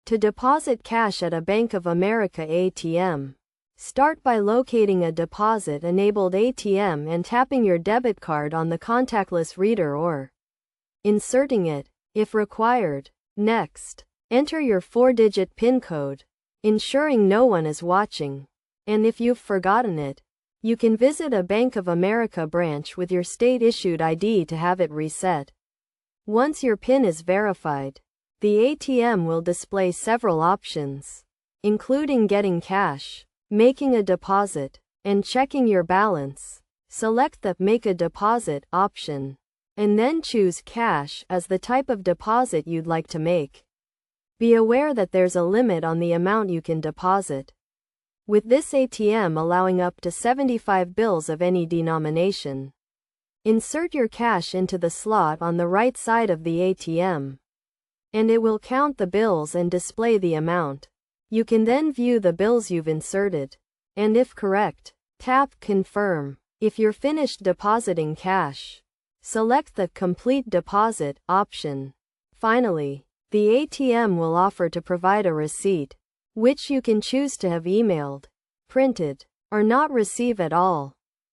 To deposit cash at a Bank of America ATM, start by locating a deposit-enabled ATM and tapping your debit card on the contactless reader or inserting it, if required. Next, enter your 4-digit PIN code, ensuring no one is watching. And if you've forgotten it, you can visit a Bank of America branch with your state-issued ID to have it reset. Once your PIN is verified, the ATM will display several options, including getting cash, making a deposit, and checking your balance. Select the Make a Deposit option, and then choose Cash as the type of deposit you'd like to make. Be aware that there's a limit on the amount you can deposit, with this ATM allowing up to 75 bills of any denomination. Insert your cash into the slot on the right side of the ATM, and it will count the bills and display the amount. You can then view the bills you've inserted, and if correct, tap Confirm. If you're finished depositing cash, select the Complete Deposit option. Finally, the ATM will offer to provide a receipt, which you can choose to have emailed, printed, or not receive at all.